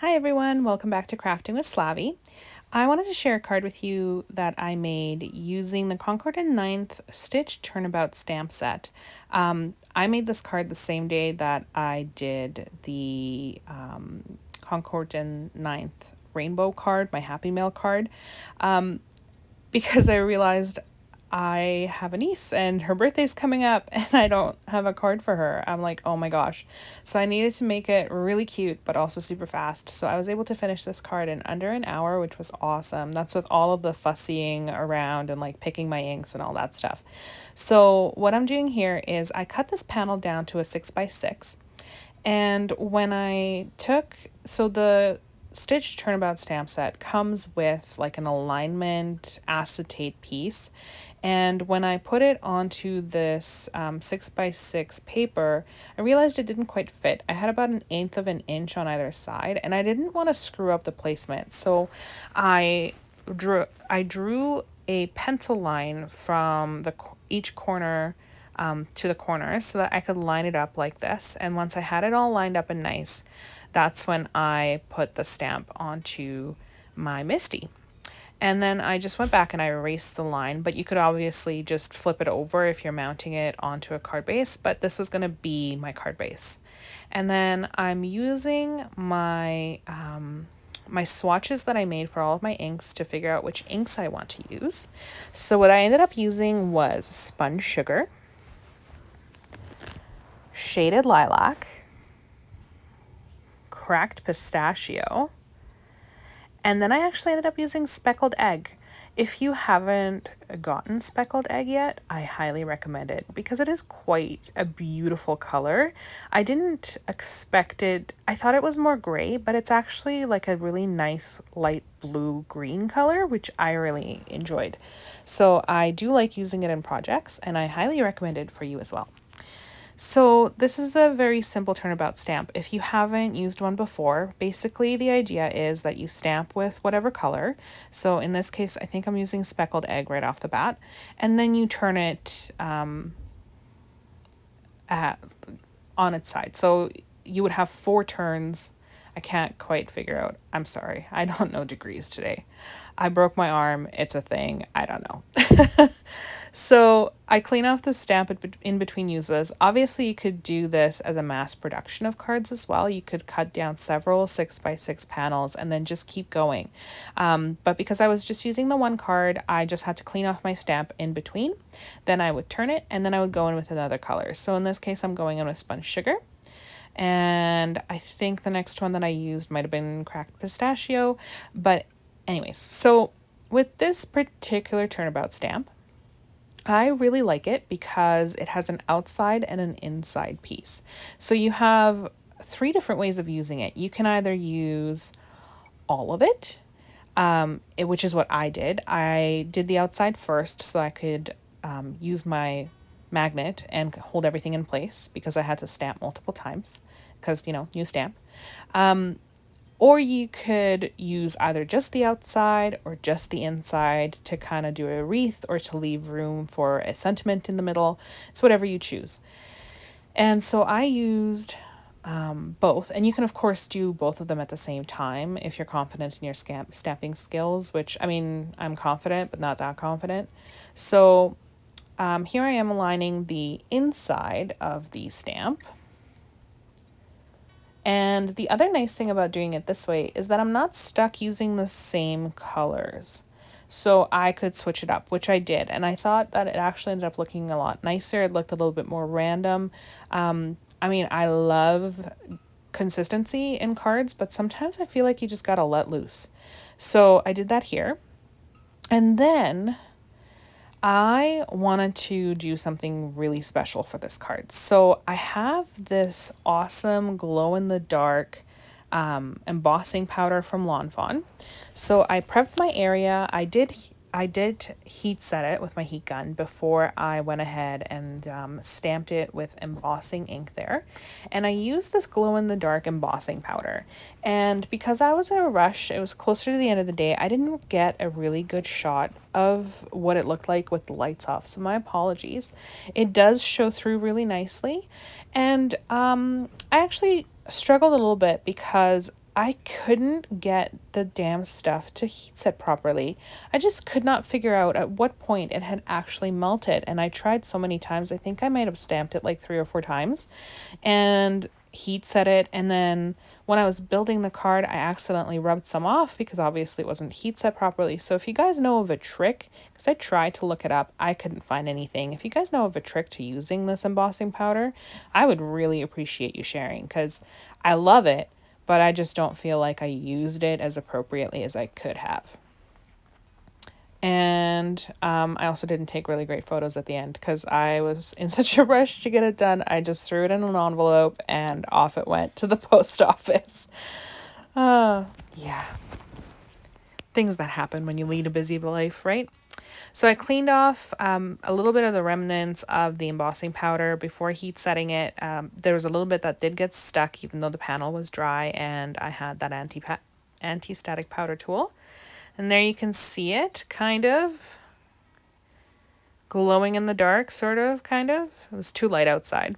Hi everyone, welcome back to Crafting with Slavie. I wanted to share a card with you that I made using the Concord 9th Stitch Turnabout stamp set. I made this card the same day that I did the Concord 9th rainbow card, my Happy Mail card, because I realized I have a niece and her birthday's coming up and I don't have a card for her. I'm like, oh my gosh. So I needed to make it really cute, but also super fast. So I was able to finish this card in under an hour, which was awesome. That's with all of the fussying around and like picking my inks and all that stuff. So what I'm doing here is I cut this panel down to a 6x6. And when I took, so the Stitch Turnabout stamp set comes with like an alignment acetate piece. And when I put it onto this 6x6 paper, I realized it didn't quite fit. I had about 1/8 of an inch on either side, and I didn't want to screw up the placement. So I drew a pencil line from each corner to the corner so that I could line it up like this. And once I had it all lined up and nice, that's when I put the stamp onto my Misty. And then I just went back and I erased the line, but you could obviously just flip it over if you're mounting it onto a card base, but this was going to be my card base. And then I'm using my swatches that I made for all of my inks to figure out which inks I want to use. So what I ended up using was Spun Sugar, Shaded Lilac, Cracked Pistachio, and then I actually ended up using Speckled Egg. If you haven't gotten Speckled Egg yet, I highly recommend it because it is quite a beautiful color. I didn't expect it. I thought it was more gray, but it's actually like a really nice light blue-green color, which I really enjoyed. So I do like using it in projects, and I highly recommend it for you as well. So this is a very simple turnabout stamp. If you haven't used one before, basically the idea is that you stamp with whatever color. So in this case, I think I'm using Speckled Egg right off the bat. And then you turn it on its side. So you would have 4 turns. I can't quite figure out. I'm sorry. I don't know degrees today. I broke my arm. It's a thing. I don't know. So I clean off the stamp in between uses. Obviously, you could do this as a mass production of cards as well. You could cut down several 6x6 panels and then just keep going. But because I was just using the one card, I just had to clean off my stamp in between. Then I would turn it and then I would go in with another color. So in this case, I'm going in with Spun Sugar. And I think the next one that I used might have been Cracked Pistachio. But anyways, so with this particular turnabout stamp, I really like it because it has an outside and an inside piece. So you have 3 different ways of using it. You can either use all of it, which is what I did. I did the outside first so I could use my magnet and hold everything in place because I had to stamp multiple times because, new stamp. Or you could use either just the outside or just the inside to kind of do a wreath or to leave room for a sentiment in the middle. It's whatever you choose. And so I used both. And you can, of course, do both of them at the same time if you're confident in your stamping skills, which, I mean, I'm confident, but not that confident. So here I am aligning the inside of the stamp. And the other nice thing about doing it this way is that I'm not stuck using the same colors. So I could switch it up, which I did. And I thought that it actually ended up looking a lot nicer. It looked a little bit more random. I mean, I love consistency in cards, but sometimes I feel like you just gotta let loose. So I did that here. And then I wanted to do something really special for this card. So I have this awesome glow-in-the-dark embossing powder from Lawn Fawn. So I prepped my area. I did heat set it with my heat gun before I went ahead and stamped it with embossing ink there. And I used this glow-in-the-dark embossing powder. And because I was in a rush, it was closer to the end of the day, I didn't get a really good shot of what it looked like with the lights off. So my apologies. It does show through really nicely. And I actually struggled a little bit because I couldn't get the damn stuff to heat set properly. I just could not figure out at what point it had actually melted. And I tried so many times. I think I might have stamped it like 3 or 4 times and heat set it. And then when I was building the card, I accidentally rubbed some off because obviously it wasn't heat set properly. So if you guys know of a trick, because I tried to look it up, I couldn't find anything. If you guys know of a trick to using this embossing powder, I would really appreciate you sharing, because I love it, but I just don't feel like I used it as appropriately as I could have. And I also didn't take really great photos at the end because I was in such a rush to get it done. I just threw it in an envelope and off it went to the post office. Yeah. Things that happen when you lead a busy life, right? So I cleaned off a little bit of the remnants of the embossing powder before heat setting it. There was a little bit that did get stuck even though the panel was dry, and I had that anti-static powder tool. And there you can see it kind of glowing in the dark, sort of, kind of. It was too light outside.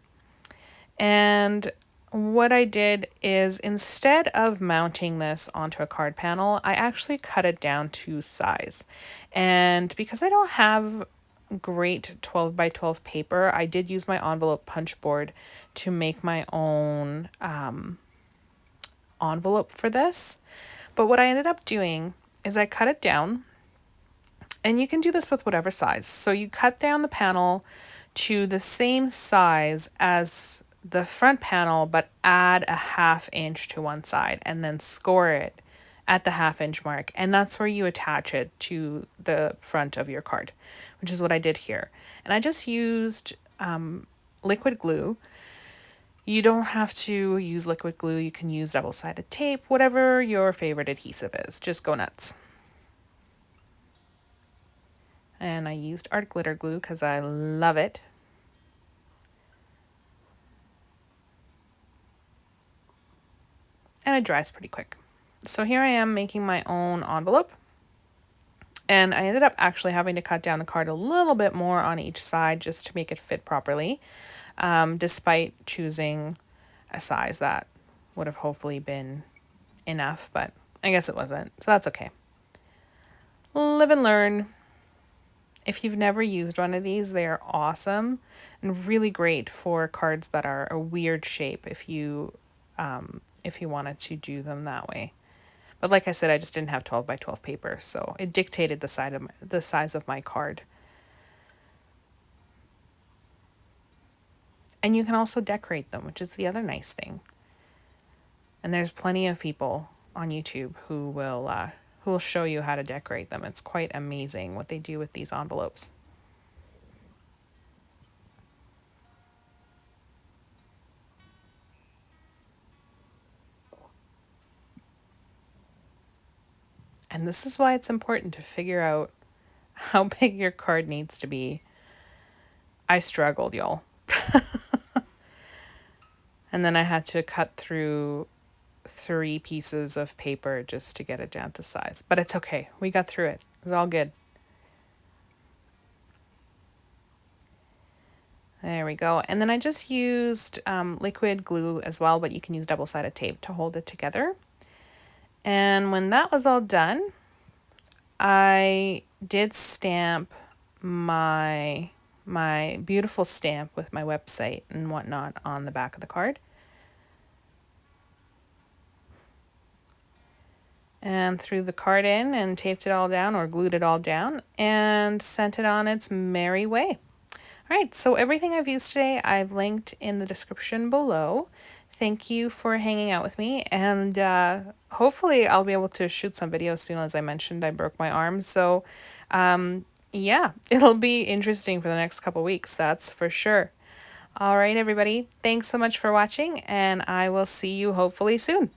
And what I did is, instead of mounting this onto a card panel, I actually cut it down to size. And because I don't have great 12 by 12 paper, I did use my envelope punch board to make my own envelope for this. But what I ended up doing is I cut it down, and you can do this with whatever size. So you cut down the panel to the same size as the front panel, but add a 1/2 inch to one side and then score it at the 1/2 inch mark. And that's where you attach it to the front of your card, which is what I did here. And I just used liquid glue. You don't have to use liquid glue. You can use double-sided tape, whatever your favorite adhesive is. Just go nuts. And I used art glitter glue because I love it. And it dries pretty quick. So here I am making my own envelope. And I ended up actually having to cut down the card a little bit more on each side just to make it fit properly, despite choosing a size that would have hopefully been enough, but I guess it wasn't, so that's okay. Live and learn. If you've never used one of these, they are awesome and really great for cards that are a weird shape if you wanted to do them that way. But like I said, I just didn't have 12 by 12 paper, so it dictated the size of my card. And you can also decorate them, which is the other nice thing. And there's plenty of people on YouTube who will show you how to decorate them. It's quite amazing what they do with these envelopes. And this is why it's important to figure out how big your card needs to be. I struggled, y'all. And then I had to cut through 3 pieces of paper just to get it down to size. But it's okay. We got through it. It was all good. There we go. And then I just used liquid glue as well, but you can use double-sided tape to hold it together. And when that was all done, I did stamp my beautiful stamp with my website and whatnot on the back of the card. And threw the card in and taped it all down, or glued it all down, and sent it on its merry way. All right, so everything I've used today, I've linked in the description below. Thank you for hanging out with me, and hopefully I'll be able to shoot some videos soon. As I mentioned, I broke my arm, so yeah, it'll be interesting for the next couple weeks, that's for sure. All right, everybody, thanks so much for watching, and I will see you hopefully soon.